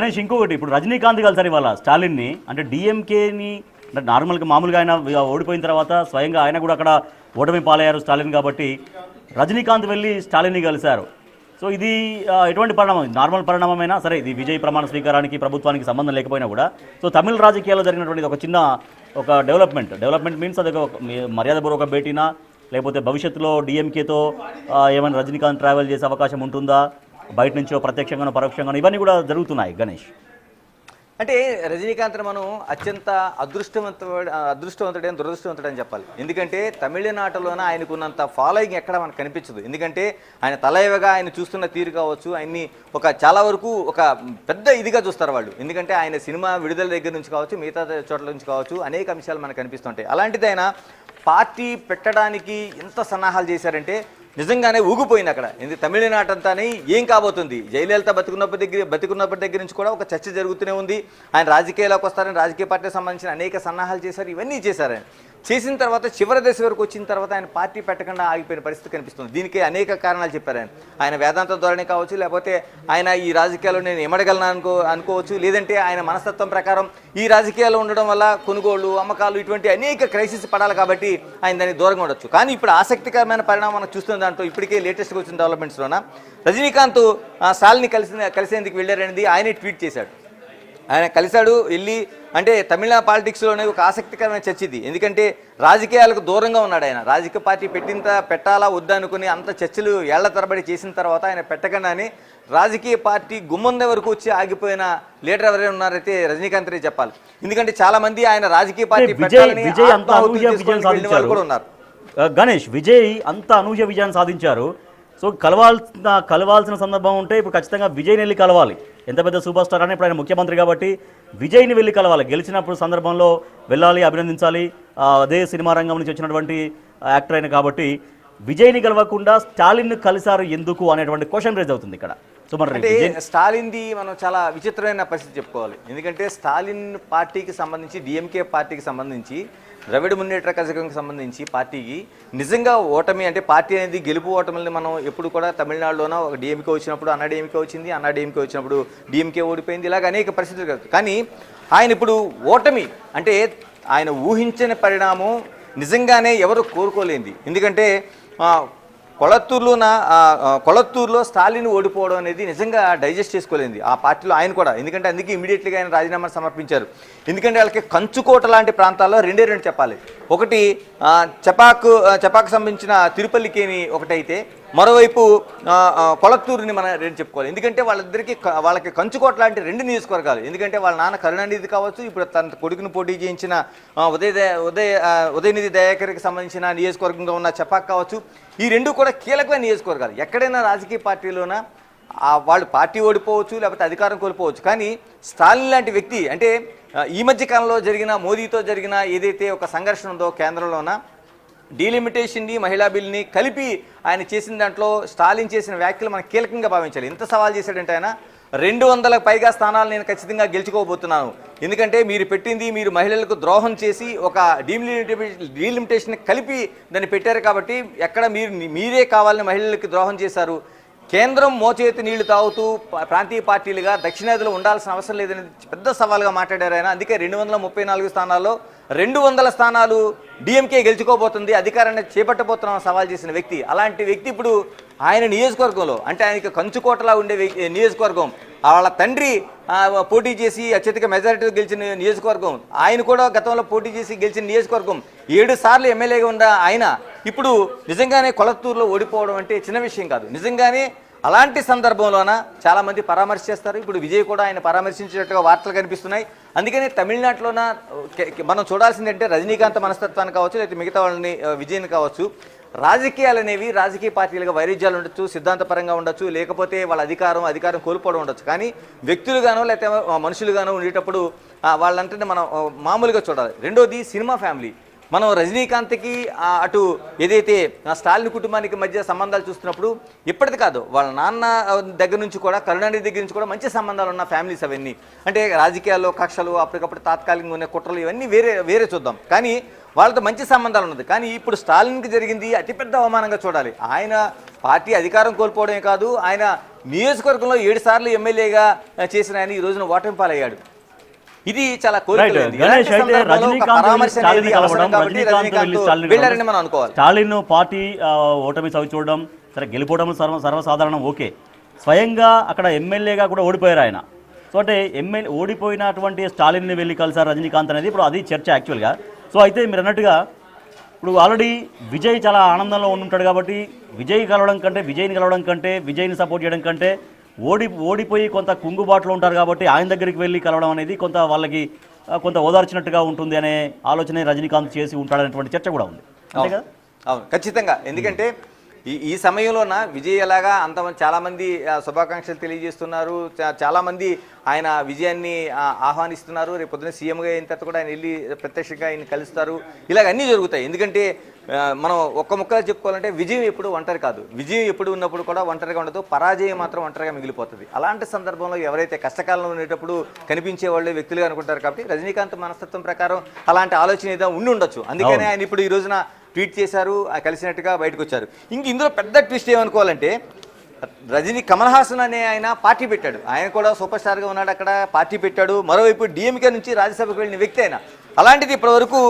గణేష్ ఇంకొకటి, ఇప్పుడు రజనీకాంత్ కలిసారు ఇవాళ స్టాలిన్ని, అంటే డిఎంకేని అంటే మామూలుగా ఆయన ఓడిపోయిన తర్వాత స్వయంగా ఆయన కూడా అక్కడ ఓటమి పాలయ్యారు స్టాలిన్ కాబట్టి రజనీకాంత్ వెళ్ళి స్టాలిన్ని కలిశారు. సో ఇది ఎటువంటి పరిణామం? నార్మల్ పరిణామమైనా సరే, ఇది విజయ్ ప్రమాణ స్వీకారానికి ప్రభుత్వానికి సంబంధం లేకపోయినా కూడా సో తమిళ రాజకీయాల్లో జరిగినటువంటి ఒక చిన్న డెవలప్మెంట్ మీన్స్ అది ఒక మర్యాదపూర్వక భేటీనా, లేకపోతే భవిష్యత్తులో డిఎంకేతో ఏమైనా రజనీకాంత్ ట్రావెల్ చేసే అవకాశం ఉంటుందా, బయట నుంచో ప్రత్యక్షంగానో పరోక్షంగానో, ఇవన్నీ కూడా జరుగుతున్నాయి గణేష్. అంటే రజనీకాంత్ మనం అత్యంత అదృష్టవంతుడైన దురదృష్టవంతుడని చెప్పాలి. ఎందుకంటే తమిళనాటలోనే ఆయనకున్నంత ఫాలోయింగ్ ఎక్కడ మనకు కనిపించదు. ఎందుకంటే ఆయన తలైవగా ఆయన చూస్తున్న తీరు కావచ్చు, ఆయన్ని చాలా వరకు ఒక పెద్ద ఇదిగా చూస్తారు వాళ్ళు. ఎందుకంటే ఆయన సినిమా విడుదల దగ్గర నుంచి కావచ్చు, మిగతా చోట్ల నుంచి కావచ్చు, అనేక అంశాలు మనకు కనిపిస్తుంటాయి. అలాంటిది ఆయన పార్టీ పెట్టడానికి ఎంత సన్నాహాలు చేశారంటే నిజంగానే ఊగిపోయింది అక్కడ. ఎందుకు తమిళనాడు అంతానే ఏం కాబోతుంది, జయలలిత బతికున్నప్పటి దగ్గర నుంచి కూడా ఒక చర్చ జరుగుతూనే ఉంది. ఆయన రాజకీయాల్లోకి వస్తారని రాజకీయ పార్టీకి సంబంధించిన అనేక సన్నాహాలు చేశారు, ఇవన్నీ చేశారు. ఆయన చేసిన తర్వాత చివరి దశ వరకు వచ్చిన తర్వాత ఆయన పార్టీ పెట్టకుండా ఆగిపోయిన పరిస్థితి కనిపిస్తుంది. దీనికి అనేక కారణాలు చెప్పారు. ఆయన వేదాంత ధోరణి కావచ్చు, లేకపోతే ఆయన ఈ రాజకీయాల్లో నేను ఎమడగలను అనుకోవచ్చు, లేదంటే ఆయన మనస్తత్వం ప్రకారం ఈ రాజకీయాల్లో ఉండడం వల్ల కొనుగోళ్లు అమ్మకాలు ఇటువంటి అనేక క్రైసిస్ పడాలి కాబట్టి ఆయన దానికి దూరంగా ఉండొచ్చు. కానీ ఇప్పుడు ఆసక్తికరమైన పరిణామం మనం చూస్తున్న దాంట్లో ఇప్పటికే లేటెస్ట్గా వచ్చిన డెవలప్మెంట్స్లోన రజనీకాంత్ స్టాలిన్ని కలిసేందుకు వెళ్ళారనేది ఆయనే ట్వీట్ చేశాడు. ఆయన కలిశాడు వెళ్ళి, అంటే తమిళ పాలిటిక్స్లోనే ఒక ఆసక్తికరమైన చర్చ ఇది. ఎందుకంటే రాజకీయాలకు దూరంగా ఉన్నాడు ఆయన. రాజకీయ పార్టీ పెట్టాలా వద్దనుకుని అంత చర్చలు ఏళ్ల తరబడి చేసిన తర్వాత ఆయన పెట్టకుండానే రాజకీయ పార్టీ గుమ్మంద వరకు వచ్చి ఆగిపోయిన లీడర్ ఎవరైనా ఉన్నారైతే రజనీకాంత్ రే చెప్పాలి. ఎందుకంటే చాలా మంది ఆయన రాజకీయ పార్టీ కూడా ఉన్నారు. గణేష్, విజయ్ అంత అనూహ్య విజయాన్ని సాధించారు. సో కలవాల్సిన సందర్భం ఉంటే ఇప్పుడు ఖచ్చితంగా విజయ్ని వెళ్ళి కలవాలి. ఎంత పెద్ద సూపర్ స్టార్ అని ఇప్పుడు ఆయన ముఖ్యమంత్రి కాబట్టి విజయ్ని వెళ్ళి కలవాలి. గెలిచినప్పుడు సందర్భంలో వెళ్ళాలి, అభినందించాలి. అదే సినిమా రంగం నుంచి వచ్చినటువంటి యాక్టర్ అయిన కాబట్టి విజయ్ని కలవకుండా స్టాలిన్ కలిశారు ఎందుకు అనేటువంటి క్వశ్చన్ రేజ్ అవుతుంది ఇక్కడ. సో మరి స్టాలిన్ది మనం చాలా విచిత్రమైన పరిస్థితి చెప్పుకోవాలి. ఎందుకంటే స్టాలిన్ పార్టీకి సంబంధించి, డిఎంకే పార్టీకి సంబంధించి, ద్రవిడ మున్నేట్ర కజగంకి సంబంధించి పార్టీకి నిజంగా ఓటమి, అంటే పార్టీ అనేది గెలుపు ఓటమిని మనం ఎప్పుడు కూడా తమిళనాడులోనో ఒక డిఎంకే వచ్చినప్పుడు అన్నా డిఎంకే వచ్చింది, అన్నా డిఎంకే వచ్చినప్పుడు డిఎంకే ఓడిపోయింది, ఇలాగ అనేక పరిస్థితులు కాదు. కానీ ఆయన ఇప్పుడు ఓటమి అంటే ఆయన ఊహించని పరిణామం నిజంగానే ఎవరు కోరుకోలేంది. ఎందుకంటే కొళత్తూరులో స్టాలిన్ ఓడిపోవడం అనేది నిజంగా డైజెస్ట్ చేసుకోలేంది ఆ పార్టీలో ఆయన కూడా. ఎందుకంటే అందుకే ఇమీడియట్గా ఆయన రాజీనామా సమర్పించారు. ఎందుకంటే వాళ్ళకి కంచుకోట లాంటి ప్రాంతాల్లో రెండు చెప్పాలి. ఒకటి చపాకు సంబంధించిన తిరుపల్లికేని ఒకటైతే, మరోవైపు కొళత్తూరుని మనం రెండు చెప్పుకోవాలి. ఎందుకంటే వాళ్ళకి కంచుకోట లాంటి రెండు నియోజకవర్గాలు. ఎందుకంటే వాళ్ళ నాన్న కరుణానిధి కావచ్చు, ఇప్పుడు తన కొడుకును పోటీ చేయించిన ఉదయనిధి దయాకర్కి సంబంధించిన నియోజకవర్గంగా ఉన్న చపాక్ కావచ్చు, ఈ రెండు కూడా కీలకమైన నియోజకవర్గాలు. ఎక్కడైనా రాజకీయ పార్టీలోన వాళ్ళు పార్టీ ఓడిపోవచ్చు, లేకపోతే అధికారం కోల్పోవచ్చు. కానీ స్టాలిన్ లాంటి వ్యక్తి, అంటే ఈ మధ్య కాలంలో జరిగిన మోదీతో జరిగిన ఏదైతే ఒక సంఘర్షణ ఉందో కేంద్రంలోన, డీలిమిటేషన్ని మహిళా బిల్ని కలిపి ఆయన చేసిన దాంట్లో స్టాలిన్ చేసిన వ్యాఖ్యలు మనం కీలకంగా భావించాలి. ఎంత సవాల్ చేశాడంటే ఆయన 200లకు పైగా స్థానాలు నేను ఖచ్చితంగా గెలుచుకోబోతున్నాను. ఎందుకంటే మీరు మహిళలకు ద్రోహం చేసి ఒక డీలిమిటేషన్ కలిపి దాన్ని పెట్టారు కాబట్టి ఎక్కడ మీరే కావాలని మహిళలకు ద్రోహం చేశారు. కేంద్రం మోచేతి నీళ్లు తాగుతూ ప్రాంతీయ పార్టీలుగా దక్షిణాదిలో ఉండాల్సిన అవసరం లేదని పెద్ద సవాల్గా మాట్లాడారు ఆయన. అందుకే 234 స్థానాల్లో 200 స్థానాలు డిఎంకే గెలుచుకోబోతుంది, అధికారాన్ని చేపట్టబోతున్నాం సవాల్ చేసిన వ్యక్తి. అలాంటి వ్యక్తి ఇప్పుడు ఆయన నియోజకవర్గంలో, అంటే ఆయనకి కంచుకోటలా ఉండే నియోజకవర్గం, వాళ్ళ తండ్రి పోటీ చేసి అత్యధిక మెజారిటీతో గెలిచిన నియోజకవర్గం, ఆయన కూడా గతంలో పోటీ చేసి గెలిచిన నియోజకవర్గం, 7 సార్లు ఎమ్మెల్యేగా ఉన్న ఆయన ఇప్పుడు నిజంగానే కొళత్తూరులో ఓడిపోవడం అంటే చిన్న విషయం కాదు. నిజంగానే అలాంటి సందర్భంలోన చాలామంది పరామర్శ చేస్తారు. ఇప్పుడు విజయ్ కూడా ఆయన పరామర్శించినట్టుగా వార్తలు కనిపిస్తున్నాయి. అందుకని తమిళనాడులోన మనం చూడాల్సిందంటే రజనీకాంత్ మనస్తత్వాన్ని కావచ్చు, లేకపోతే మిగతా వాళ్ళని విజయ్ని కావచ్చు, రాజకీయాలు అనేవి రాజకీయ పార్టీలుగా వైరుధ్యాలు ఉండొచ్చు, సిద్ధాంతపరంగా ఉండొచ్చు, లేకపోతే వాళ్ళ అధికారం కోల్పోవడం ఉండొచ్చు. కానీ వ్యక్తులుగానో లేకపోతే మనుషులుగానో ఉండేటప్పుడు వాళ్ళంటే మనం మామూలుగా చూడాలి. రెండోది సినిమా ఫ్యామిలీ. మనం రజనీకాంత్కి అటు ఏదైతే స్టాలిన్ కుటుంబానికి మధ్య సంబంధాలు చూస్తున్నప్పుడు ఇప్పటిది కాదు, వాళ్ళ నాన్న దగ్గర నుంచి కూడా, కరుణానిధి దగ్గర నుంచి కూడా మంచి సంబంధాలు ఉన్న ఫ్యామిలీస్ అవన్నీ. అంటే రాజకీయాల్లో కక్షలు, అప్పటికప్పుడు తాత్కాలికంగా ఉన్న కుట్రలు, ఇవన్నీ వేరే చూద్దాం. కానీ వాళ్ళతో మంచి సంబంధాలు ఉన్నది. కానీ ఇప్పుడు స్టాలిన్కి జరిగింది అతిపెద్ద అవమానంగా చూడాలి. ఆయన పార్టీ అధికారం కోల్పోవడమే కాదు, ఆయన నియోజకవర్గంలో 7 సార్లు ఎమ్మెల్యేగా చేసిన ఆయన ఈ రోజున ఓటమి పాలయ్యాడు. ఇది చాలా స్టాలిన్ పార్టీ ఓటమి చవి చూడడం సరే, గెలిపోవడం సర్వసాధారణం, ఓకే. స్వయంగా అక్కడ ఎమ్మెల్యేగా కూడా ఓడిపోయారు ఆయన. సో అంటే ఎమ్మెల్యే ఓడిపోయినటువంటి స్టాలిన్ని వెళ్ళి కలిసారు రజనీకాంత్ అనేది ఇప్పుడు అది చర్చ యాక్చువల్గా. సో అయితే మీరు అన్నట్టుగా ఇప్పుడు ఆల్రెడీ విజయ్ చాలా ఆనందంలో ఉంటాడు కాబట్టి విజయ్ని కలవడం కంటే విజయ్ని సపోర్ట్ చేయడం కంటే ఓడిపోయి కొంత కుంగుబాటులో ఉంటారు కాబట్టి ఆయన దగ్గరికి వెళ్ళి కలవడం అనేది కొంత వాళ్ళకి కొంత ఓదార్చినట్టుగా ఉంటుంది అనే ఆలోచన రజనీకాంత్ చేసి ఉంటాడనేటువంటి చర్చ కూడా ఉంది. అంతే కదా? అవును, ఖచ్చితంగా. ఎందుకంటే ఈ సమయంలోన విజయ్ ఎలాగా అంతమంది చాలామంది శుభాకాంక్షలు తెలియజేస్తున్నారు, చాలామంది ఆయన విజయాన్ని ఆహ్వానిస్తున్నారు. రేపు పొద్దున సీఎంగా అయిన తర్వాత కూడా ఆయన వెళ్ళి ప్రత్యక్షంగా ఆయన కలుస్తారు. ఇలాగ అన్నీ జరుగుతాయి. ఎందుకంటే మనం ఒక్క ముక్కగా చెప్పుకోవాలంటే విజయం ఎప్పుడు ఒంటరి కాదు. విజయం ఎప్పుడు ఉన్నప్పుడు కూడా ఒంటరిగా ఉండదు, పరాజయం మాత్రం ఒంటరిగా మిగిలిపోతుంది. అలాంటి సందర్భంలో ఎవరైతే కష్టకాలంలో ఉండేటప్పుడు కనిపించే వాళ్ళే వ్యక్తులుగా అనుకుంటారు. కాబట్టి రజనీకాంత్ మనస్తత్వం ప్రకారం అలాంటి ఆలోచన ఏదో ఉండి ఉండొచ్చు. అందుకనే ఆయన ఇప్పుడు ఈ రోజున ట్వీట్ చేశారు, కలిసినట్టుగా బయటకు వచ్చారు. ఇందులో పెద్ద ట్విస్ట్ ఏమనుకోవాలంటే కమల్ హాసన్ అనే ఆయన పార్టీ పెట్టాడు. ఆయన కూడా సూపర్ స్టార్గా ఉన్నాడు, అక్కడ పార్టీ పెట్టాడు. మరోవైపు డిఎంకే నుంచి రాజ్యసభకు వెళ్ళిన వ్యక్తి ఆయన. అలాంటిది ఇప్పటివరకు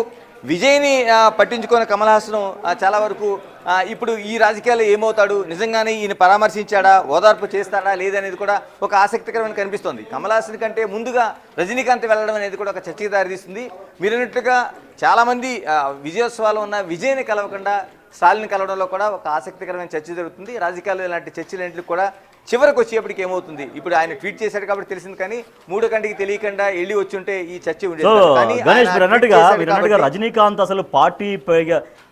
విజయ్ని పట్టించుకున్న కమల్ హాసన్ చాలా వరకు ఇప్పుడు ఈ రాజకీయాల్లో ఏమవుతాడు, నిజంగానే ఈయన పరామర్శించాడా, ఓదార్పు చేస్తాడా లేదనేది కూడా ఒక ఆసక్తికరమైన కనిపిస్తుంది. కమల్ హాసన్ కంటే ముందుగా రజనీకాంత్ వెళ్ళడం అనేది కూడా ఒక చర్చకి దారితీస్తుంది. మీరు అన్నట్టుగా చాలామంది విజయోత్సవాలు ఉన్న విజయ్ని కలవకుండా స్టాలిన్ కలవడంలో కూడా ఒక ఆసక్తికరమైన చర్చ జరుగుతుంది. రాజకీయాల్లో ఇలాంటి చర్చలన్నింటికి కూడా చివరికి వచ్చేప్పటికి ఏమవుతుంది, ఇప్పుడు ఆయన ట్వీట్ చేశాడు కాబట్టి తెలిసింది, కానీ 3 కంటికి తెలియకుండా వెళ్ళి వచ్చుంటే ఈ చర్చ ఉండేది. గణేష్ మీరు అన్నట్టుగా రజనీకాంత్ అసలు పార్టీ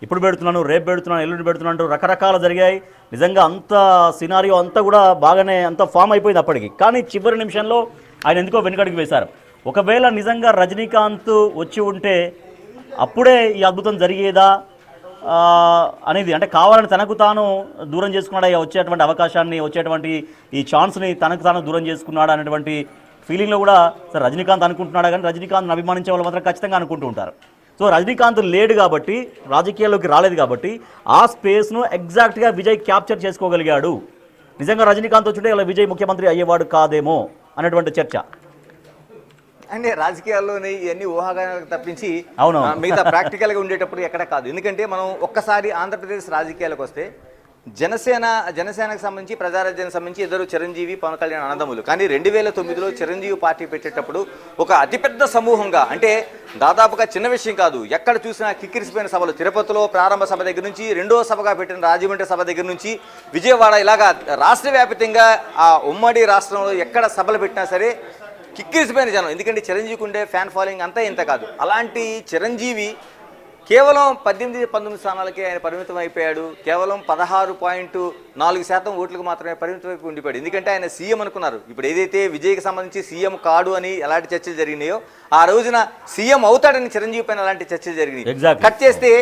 ఇప్పుడు పెడుతున్నాను, రేపు పెడుతున్నాను, ఎల్లుండి పెడుతున్నాను, రకరకాల జరిగాయి. నిజంగా అంత సినారియో అంతా కూడా బాగానే అంత ఫామ్ అయిపోయింది అప్పటికి. కానీ చివరి నిమిషంలో ఆయన ఎందుకో వెనుకడికి వేశారు. ఒకవేళ నిజంగా రజనీకాంత్ వచ్చి ఉంటే అప్పుడే ఈ అద్భుతం జరిగేదా అనేది, అంటే కావాలని తనకు తాను దూరం చేసుకున్నాడా, వచ్చేటువంటి అవకాశాన్ని, వచ్చేటువంటి ఈ ఛాన్స్ని తనకు తాను దూరం చేసుకున్నాడా అనేటువంటి ఫీలింగ్లో కూడా సార్ రజనీకాంత్ అనుకుంటున్నాడా. కానీ రజనీకాంత్ని అభిమానించే వాళ్ళు మాత్రం ఖచ్చితంగా అనుకుంటూ ఉంటారు. సో రజనీకాంత్ లేడు కాబట్టి, రాజకీయాల్లోకి రాలేదు కాబట్టి ఆ స్పేస్ను ఎగ్జాక్ట్గా విజయ్ క్యాప్చర్ చేసుకోగలిగాడు. నిజంగా రజనీకాంత్ వచ్చుంటే ఇలా విజయ్ ముఖ్యమంత్రి అయ్యేవాడు కాదేమో అనేటువంటి చర్చ. అంటే రాజకీయాల్లోనే ఇవన్నీ ఊహాగానాలకు తప్పించి మిగతా ప్రాక్టికల్గా ఉండేటప్పుడు ఎక్కడ కాదు. ఎందుకంటే మనం ఒక్కసారి ఆంధ్రప్రదేశ్ రాజకీయాలకు వస్తే జనసేనకు సంబంధించి, ప్రజారాజ్యానికి సంబంధించి ఇద్దరు చిరంజీవి, పవన్ కళ్యాణ్ అన్నదమ్ములు. కానీ 2009లో చిరంజీవి పార్టీ పెట్టేటప్పుడు ఒక అతిపెద్ద సమూహంగా, అంటే దాదాపుగా చిన్న విషయం కాదు, ఎక్కడ చూసినా కిక్కిరిసిపోయిన సభలు, తిరుపతిలో ప్రారంభ సభ దగ్గర నుంచి, 2వ సభగా పెట్టిన రాజమండ్రి సభ దగ్గర నుంచి విజయవాడ, ఇలాగా రాష్ట్ర వ్యాప్తంగా ఆ ఉమ్మడి రాష్ట్రంలో ఎక్కడ సభలు పెట్టినా సరే కిక్కిరిసిపోయిన జనం. ఎందుకంటే చిరంజీవికి ఉండే ఫ్యాన్ ఫాలోయింగ్ అంతా ఇంత కాదు. అలాంటి చిరంజీవి కేవలం 18-19 స్థానాలకే ఆయన పరిమితం అయిపోయాడు. కేవలం 16.4% ఓట్లకు మాత్రమే పరిమితం అయిపోయి ఉండిపోయాడు. ఎందుకంటే ఆయన సీఎం అనుకున్నారు. ఇప్పుడు ఏదైతే విజయ్కి సంబంధించి సీఎం కాడు అని ఎలాంటి చర్చలు జరిగినాయో, ఆ రోజున సీఎం అవుతాడని చిరంజీవి పైన అలాంటి చర్చలు జరిగినాయి. కట్ చేస్తే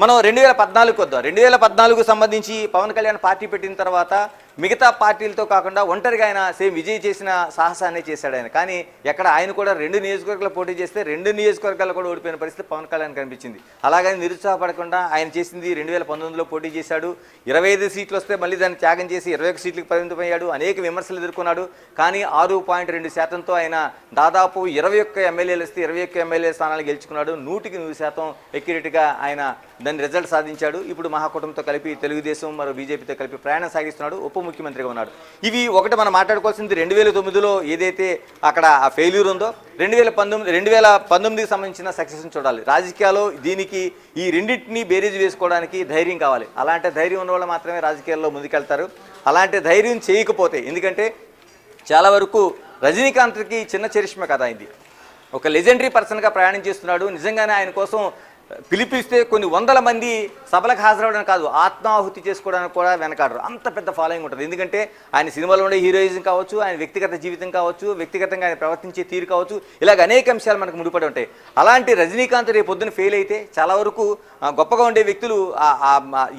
మనం 2014 వద్దాం. 2014 సంబంధించి పవన్ కళ్యాణ్ పార్టీ పెట్టిన తర్వాత మిగతా పార్టీలతో కాకుండా ఒంటరిగా ఆయన సేమ్ విజయ్ చేసిన సాహసాన్ని చేశాడు ఆయన. కానీ ఎక్కడ ఆయన కూడా 2 నియోజకవర్గాలు పోటీ చేస్తే 2 నియోజకవర్గాలు కూడా ఓడిపోయిన పరిస్థితి పవన్ కళ్యాణ్ కనిపించింది. అలాగని నిరుత్సాహపడకుండా ఆయన చేసింది 2019లో పోటీ చేశాడు. 25 సీట్లు వస్తే మళ్ళీ దాన్ని త్యాగం చేసి 21 సీట్లకు పరిమితమయ్యాడు. అనేక విమర్శలు ఎదుర్కొన్నాడు. కానీ 6.2%తో ఆయన దాదాపు 21 ఎమ్మెల్యేలు వస్తే 21 ఎమ్మెల్యే స్థానాలు గెలుచుకున్నాడు. 100% ఎక్యురేట్గా ఆయన దాన్ని రిజల్ట్ సాధించాడు. ఇప్పుడు మహాకూటమితో కలిపి తెలుగుదేశం మరో బీజేపీతో కలిపి ప్రయాణం సాగిస్తున్నాడు. ఉప ముఖ్యమంత్రిగా ఉన్నాడు. ఇవి ఒకటి మనం మాట్లాడుకోవాల్సింది 2009లో ఏదైతే అక్కడ ఆ ఫెయిల్యూర్ ఉందో, 2019కి సంబంధించిన సక్సెస్ని చూడాలి. రాజకీయాల్లో దీనికి ఈ రెండింటినీ బేరీజ్ వేసుకోవడానికి ధైర్యం కావాలి. అలాంటి ధైర్యం ఉన్న వాళ్ళు మాత్రమే రాజకీయాల్లో ముందుకెళ్తారు. అలాంటి ధైర్యం చేయకపోతే, ఎందుకంటే చాలా వరకు రజనీకాంత్కి చిన్న చరిష్మ కథ అయింది. ఒక లెజెండరీ పర్సన్గా ప్రయాణం చేస్తున్నాడు. నిజంగానే ఆయన కోసం పిలిపిస్తే కొన్ని వందల మంది సభలకు హాజరవడం కాదు, ఆత్మాహుతి చేసుకోవడానికి కూడా వెనకాడరు. అంత పెద్ద ఫాలోయింగ్ ఉంటుంది. ఎందుకంటే ఆయన సినిమాలో ఉండే హీరోయిజం కావచ్చు, ఆయన వ్యక్తిగత జీవితం కావచ్చు, వ్యక్తిగతంగా ఆయన ప్రవర్తించే తీరు కావచ్చు, ఇలాగ అనేక అంశాలు మనకు ముడిపడి ఉంటాయి. అలాంటి రజనీకాంత్ రేపు పొద్దున ఫెయిల్ అయితే చాలా వరకు గొప్పగా ఉండే వ్యక్తులు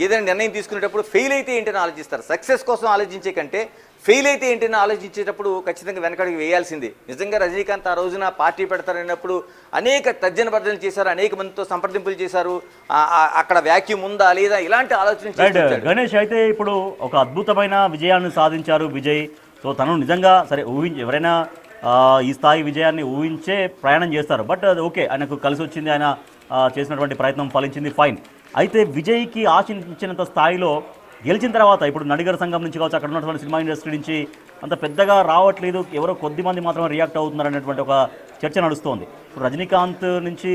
ఏదైనా నిర్ణయం తీసుకునేటప్పుడు ఫెయిల్ అయితే ఏంటని ఆలోచిస్తారు. సక్సెస్ కోసం ఆలోచించే కంటే ఫెయిల్ అయితే ఏంటని ఆలోచించేటప్పుడు ఖచ్చితంగా వెనకడికి వేయాల్సిందే. నిజంగా రజనీకాంత్ ఆ రోజున పార్టీ పెడతారన్నప్పుడు అనేక తర్జన భర్జనలు చేశారు, అనేక మందితో సంప్రదింపులు చేశారు, అక్కడ వ్యాక్యూమ్ ఉందా లేదా ఇలాంటి ఆలోచన చేశారు. గణేష్ అయితే ఇప్పుడు ఒక అద్భుతమైన విజయాన్ని సాధించారు విజయ్. సో తను నిజంగా సరే ఎవరైనా ఈ స్థాయి విజయాన్ని ఊహించే ప్రయాణం చేస్తారు. బట్ అది ఓకే, ఆయనకు కలిసి వచ్చింది, ఆయన చేసినటువంటి ప్రయత్నం ఫలించింది, ఫైన్. అయితే విజయ్కి ఆశించినంత స్థాయిలో గెలిచిన తర్వాత ఇప్పుడు నడిగర్ సంఘం నుంచి కావచ్చు, అక్కడ ఉన్నటువంటి సినిమా ఇండస్ట్రీ నుంచి అంత పెద్దగా రావట్లేదు, ఎవరో కొద్ది మంది మాత్రమే రియాక్ట్ అవుతున్నారు అనేటువంటి ఒక చర్చ నడుస్తోంది. ఇప్పుడు రజనీకాంత్ నుంచి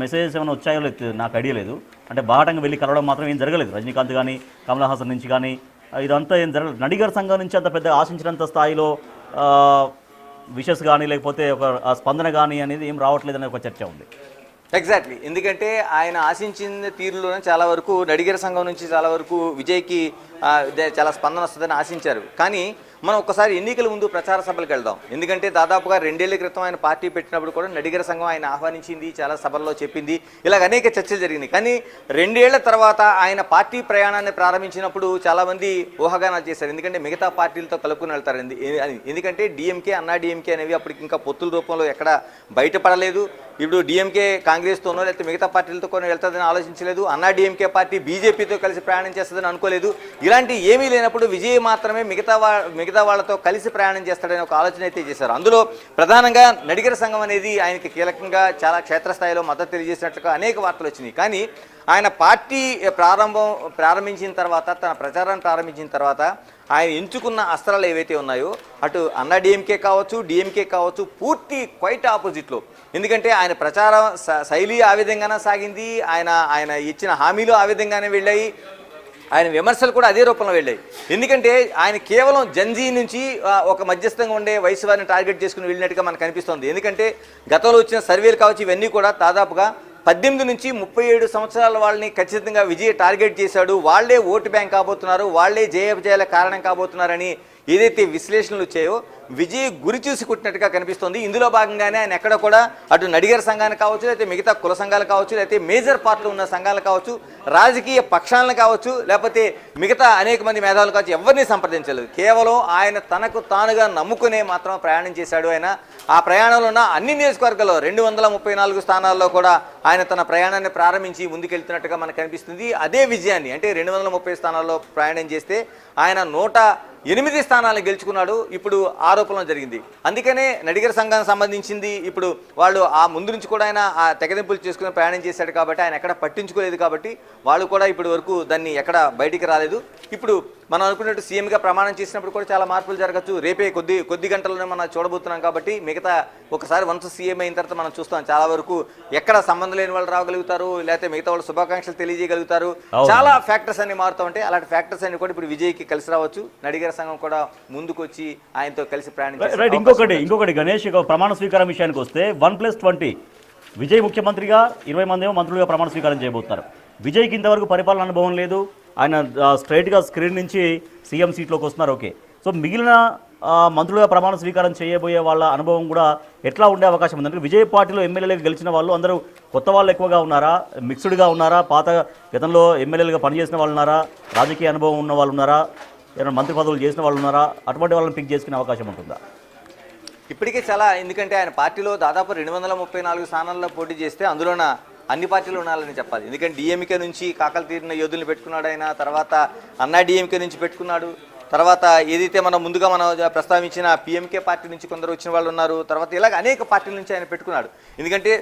మెసేజెస్ ఏమైనా వచ్చాయో లేదు నాకు ఐడియా లేదు. అంటే బాహటంగా వెళ్ళి కలవడం మాత్రం ఏం జరగలేదు రజనీకాంత్ కానీ కమల్ హాసన్ నుంచి కానీ, ఇదంతా ఏం జరగలేదు. నడిగర్ సంఘం నుంచి అంత పెద్ద ఆశించినంత స్థాయిలో విషెస్ కానీ లేకపోతే ఒక స్పందన కానీ అనేది ఏం రావట్లేదు అనే ఒక చర్చ ఉంది. ఎగ్జాక్ట్లీ, ఎందుకంటే ఆయన ఆశించిన తీరులోనే చాలా వరకు నడిగర్ సంఘం నుంచి చాలా వరకు విజయ్కి చాలా స్పందన వస్తుందని ఆశించారు. కానీ మనం ఒక్కసారి ఎన్నికల ముందు ప్రచార సభలకు వెళ్దాం. ఎందుకంటే దాదాపుగా 2 ఏళ్ల క్రితం ఆయన పార్టీ పెట్టినప్పుడు కూడా నడిగర్ సంఘం ఆయన ఆహ్వానించింది, చాలా సభల్లో చెప్పింది, ఇలాగ అనేక చర్చలు జరిగినాయి. కానీ 2 ఏళ్ల తర్వాత ఆయన పార్టీ ప్రయాణాన్ని ప్రారంభించినప్పుడు చాలామంది ఊహాగానాలు చేశారు. ఎందుకంటే మిగతా పార్టీలతో కలుపుకుని వెళ్తారు. ఎందుకంటే డిఎంకే, అన్నా డిఎంకే అనేవి అప్పటికి ఇంకా పొత్తుల రూపంలో ఎక్కడ బయటపడలేదు. ఇప్పుడు డిఎంకే కాంగ్రెస్తోనో లేకపోతే మిగతా పార్టీలతో కొన్ని వెళ్తుందని ఆలోచించలేదు. అన్నా డిఎంకే పార్టీ బీజేపీతో కలిసి ప్రయాణం చేస్తుందని అనుకోలేదు. ఇలాంటి ఏమీ లేనప్పుడు విజయ్ మాత్రమే మిగతా వాళ్ళతో కలిసి ప్రయాణం చేస్తాడని ఒక ఆలోచన అయితే చేశారు. అందులో ప్రధానంగా నడిగర్ సంఘం అనేది ఆయనకి కీలకంగా చాలా క్షేత్రస్థాయిలో మద్దతు తెలియజేసినట్లుగా అనేక వార్తలు వచ్చినాయి. కానీ ఆయన పార్టీ ప్రారంభించిన తర్వాత, తన ప్రచారాన్ని ప్రారంభించిన తర్వాత ఆయన ఎంచుకున్న అస్త్రాలు ఏవైతే ఉన్నాయో అటు అన్నా డిఎంకే కావచ్చు, డిఎంకే కావచ్చు, పూర్తి క్వైట్ ఆపోజిట్లో. ఎందుకంటే ఆయన ప్రచారం శైలి ఆ విధంగానే సాగింది, ఆయన ఇచ్చిన హామీలు ఆ విధంగానే వెళ్ళాయి, ఆయన విమర్శలు కూడా అదే రూపంలో వెళ్ళాయి. ఎందుకంటే ఆయన కేవలం జంజీ నుంచి ఒక మధ్యస్థంగా ఉండే వయసు వారిని టార్గెట్ చేసుకుని వెళ్ళినట్టుగా మనకు కనిపిస్తుంది. ఎందుకంటే గతంలో వచ్చిన సర్వేలు కావచ్చు, ఇవన్నీ కూడా దాదాపుగా 18 నుంచి 37 సంవత్సరాల వాళ్ళని ఖచ్చితంగా విజయ్ టార్గెట్ చేశాడు. వాళ్లే ఓటు బ్యాంక్ కాబోతున్నారు, వాళ్లే జయాల కారణం కాబోతున్నారని ఏదైతే విశ్లేషణలు వచ్చాయో విజయ్ గురి చూసి కుట్టినట్టుగా కనిపిస్తుంది. ఇందులో భాగంగానే ఆయన ఎక్కడ కూడా అటు నడిగర్ సంఘాన్ని కావచ్చు, లేకపోతే మిగతా కుల సంఘాలు కావచ్చు, లేకపోతే మేజర్ పార్టీలు ఉన్న సంఘాలు కావచ్చు, రాజకీయ పక్షాలను కావచ్చు, లేకపోతే మిగతా అనేక మంది మేధావులు కావచ్చు, ఎవరిని సంప్రదించలేదు. కేవలం ఆయన తనకు తానుగా నమ్ముకునే మాత్రం ప్రయాణం చేశాడు. ఆయన ఆ ప్రయాణంలో ఉన్న అన్ని నియోజకవర్గాల్లో 234 స్థానాల్లో కూడా ఆయన తన ప్రయాణాన్ని ప్రారంభించి ముందుకెళ్తున్నట్టుగా మనకు కనిపిస్తుంది. అదే విజయాన్ని అంటే 230 స్థానాల్లో ప్రయాణం చేస్తే ఆయన 108 స్థానాలను గెలుచుకున్నాడు. ఇప్పుడు ఆరోపణలు జరిగింది. అందుకనే నడిగర్ సంఘానికి సంబంధించింది ఇప్పుడు వాళ్ళు ఆ ముందు నుంచి కూడా ఆయన ఆ తెగదింపులు చేసుకుని ప్రయాణం చేశాడు కాబట్టి ఆయన ఎక్కడ పట్టించుకోలేదు. కాబట్టి వాళ్ళు కూడా ఇప్పటి వరకు దాన్ని ఎక్కడ బయటికి రాలేదు. ఇప్పుడు మనం అనుకున్నట్టు సీఎంగా ప్రమాణం చేసినప్పుడు కూడా చాలా మార్పులు జరగచ్చు. రేపే కొద్ది గంటల్లోనే మనం చూడబోతున్నాం. కాబట్టి మిగతా ఒకసారి వన్స్ సీఎం అయిన తర్వాత మనం చూస్తాం చాలా వరకు ఎక్కడ సంబంధం లేని వాళ్ళు రాగలుగుతారు, లేకపోతే మిగతా వాళ్ళు శుభాకాంక్షలు తెలియజేయగలుగుతారు. చాలా ఫ్యాక్టర్స్ అన్ని మారుతూ ఉంటాయి. అలాంటి ఫ్యాక్టర్స్ అన్ని కూడా ఇప్పుడు విజయ్కి కలిసి రావచ్చు. నడిగర్ సంఘం కూడా ముందుకు వచ్చి ఆయనతో కలిసి ప్రయాణించారు. ఇంకొకటి గణేష్, ప్రమాణ స్వీకారం విషయానికి వస్తే 1+20 విజయ్ ముఖ్యమంత్రిగా 20 మంది మంత్రులుగా ప్రమాణ స్వీకారం చేయబోతున్నారు. విజయ్కి ఇంతవరకు పరిపాలన అనుభవం లేదు. ఆయన స్ట్రైట్గా స్క్రీన్ నుంచి సీఎం సీట్లోకి వస్తున్నారు. ఓకే, సో మిగిలిన మంత్రులుగా ప్రమాణ స్వీకారం చేయబోయే వాళ్ళ అనుభవం కూడా ఎట్లా ఉండే అవకాశం ఉంది? అంటే విజయ్ పార్టీలో ఎమ్మెల్యేలుగా గెలిచిన వాళ్ళు అందరూ కొత్త వాళ్ళు ఎక్కువగా ఉన్నారా, మిక్స్డ్గా ఉన్నారా, పాత గతంలో ఎమ్మెల్యేలుగా పనిచేసిన వాళ్ళు ఉన్నారా, రాజకీయ అనుభవం ఉన్న వాళ్ళు ఉన్నారా, ఏమైనా మంత్రి పదవులు చేసిన వాళ్ళు ఉన్నారా, అటువంటి వాళ్ళని పిక్ చేసుకునే అవకాశం ఉంటుందా? ఇప్పటికే చాలా, ఎందుకంటే ఆయన పార్టీలో దాదాపు 234 స్థానాల్లో పోటీ చేస్తే అందులోన అన్ని పార్టీలు ఉండాలని చెప్పాలి. ఎందుకంటే డిఎంకే నుంచి కాకలు తీరిన యోధుల్ని పెట్టుకున్నాడు ఆయన, తర్వాత అన్నా డిఎంకే నుంచి పెట్టుకున్నాడు, తర్వాత ఏదైతే మనం ముందుగా మనం ప్రస్తావించిన పిఎంకే పార్టీ నుంచి కొందరు వచ్చిన వాళ్ళు ఉన్నారు, తర్వాత ఇలాగ అనేక పార్టీల నుంచి ఆయన పెట్టుకున్నాడు. ఎందుకంటే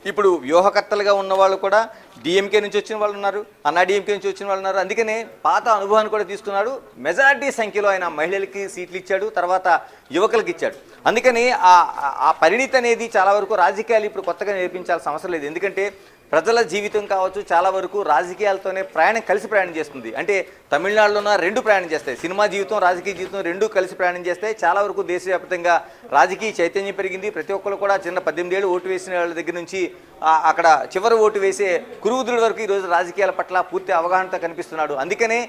ఇప్పుడు వ్యూహకర్తలుగా ఉన్న వాళ్ళు కూడా డిఎంకే నుంచి వచ్చిన వాళ్ళు ఉన్నారు, అన్నా డిఎంకే నుంచి వచ్చిన వాళ్ళు ఉన్నారు. అందుకనే పాత అనుభవాన్ని కూడా తీసుకున్నాడు. మెజారిటీ సంఖ్యలో ఆయన మహిళలకి సీట్లు ఇచ్చాడు, తర్వాత యువకులకు ఇచ్చాడు. అందుకని ఆ పరిణితి అనేది చాలా వరకు రాజకీయాలు ఇప్పుడు కొత్తగా నేర్పించాల్సిన అవసరం లేదు. ఎందుకంటే ప్రజల జీవితం కావచ్చు చాలా వరకు రాజకీయాలతోనే కలిసి ప్రయాణం చేస్తుంది. అంటే తమిళనాడులోన 2 ప్రయాణం చేస్తాయి, సినిమా జీవితం రాజకీయ జీవితం 2 కలిసి ప్రయాణం చేస్తాయి. చాలా వరకు దేశవ్యాప్తంగా రాజకీయ చైతన్యం పెరిగింది. ప్రతి ఒక్కరు కూడా చిన్న 18 ఏళ్ళు ఓటు వేసిన వాళ్ళ దగ్గర నుంచి అక్కడ చివరి ఓటు వేసే కురువుదుల వరకు ఈరోజు రాజకీయాల పట్ల పూర్తి అవగాహనతో కనిపిస్తున్నాడు. అందుకనే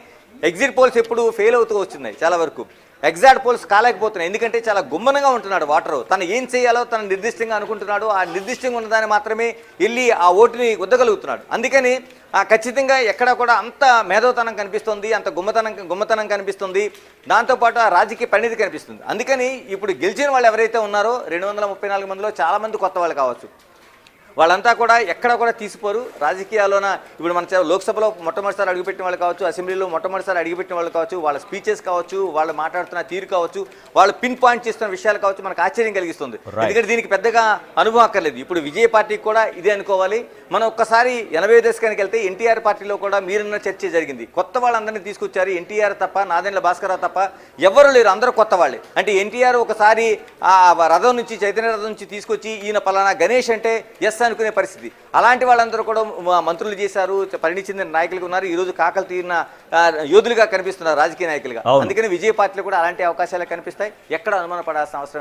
ఎగ్జిట్ పోల్స్ ఎప్పుడు ఫెయిల్ అవుతూ వస్తున్నాయి చాలా వరకు. ఎగ్జాక్ట్ పోల్స్ కాలేకపోతున్నాయి. ఎందుకంటే చాలా గుమ్మనంగా ఉంటున్నాడు వాటరు. తను ఏం చేయాలో తను నిర్దిష్టంగా అనుకుంటున్నాడు. ఆ నిర్దిష్టంగా ఉన్నదాన్ని మాత్రమే వెళ్ళి ఆ ఓటుని గుద్దగలుగుతున్నాడు. అందుకని ఖచ్చితంగా ఎక్కడ కూడా అంత మేధోతనం కనిపిస్తుంది, అంత గుమ్మతనం కనిపిస్తుంది, దాంతోపాటు ఆ రాజకీయ పరిణితి కనిపిస్తుంది. అందుకని ఇప్పుడు గెలిచిన వాళ్ళు ఎవరైతే ఉన్నారో 234 మందిలో చాలామంది కొత్త వాళ్ళు కావచ్చు. వాళ్ళంతా కూడా ఎక్కడ కూడా తీసిపోరు రాజకీయాల్లోన. ఇప్పుడు మన లోక్సభలో మొట్టమొదటిసారి అడుగుపెట్టిన వాళ్ళు కావచ్చు, అసెంబ్లీలో మొట్టమొదటిసారి అడుగుపెట్టిన వాళ్ళు కావచ్చు, వాళ్ళ స్పీచెస్ కావచ్చు, వాళ్ళు మాట్లాడుతున్న తీరు కావచ్చు, వాళ్ళు పిన్ పాయింట్ చేస్తున్న విషయాలు కావచ్చు, మనకు ఆశ్చర్యం కలిగిస్తుంది. ఎందుకంటే దీనికి పెద్దగా అనుభవం అక్కర్లేదు. ఇప్పుడు విజయ పార్టీకి కూడా ఇదే అనుకోవాలి. మనం ఒక్కసారి 80 దశకానికి వెళ్తే ఎన్టీఆర్ పార్టీలో కూడా మీరున్న చర్చ జరిగింది. కొత్త వాళ్ళందరినీ తీసుకొచ్చారు. ఎన్టీఆర్ తప్ప, నాదెండ్ల భాస్కరరావు తప్ప ఎవరు లేరు, అందరూ కొత్త వాళ్ళే. అంటే ఎన్టీఆర్ ఒకసారి ఆ రథం నుంచి, చైతన్య రథం నుంచి తీసుకొచ్చి ఈయన పలానా గణేష్ అంటే ఎస్ అనుకునే పరిస్థితి. అలాంటి వాళ్ళందరూ కూడా మంత్రులు చేశారు, పరిణితి చెందిన నాయకులుగా ఉన్నారు. ఈ రోజు కాకలు తీరిన యోధులుగా కనిపిస్తున్నారు రాజకీయ నాయకులుగా. అందుకని విజయ పార్టీలో కూడా అలాంటి అవకాశాలు కనిపిస్తాయి. ఎక్కడ అనుమానపడాల్సిన అవసరం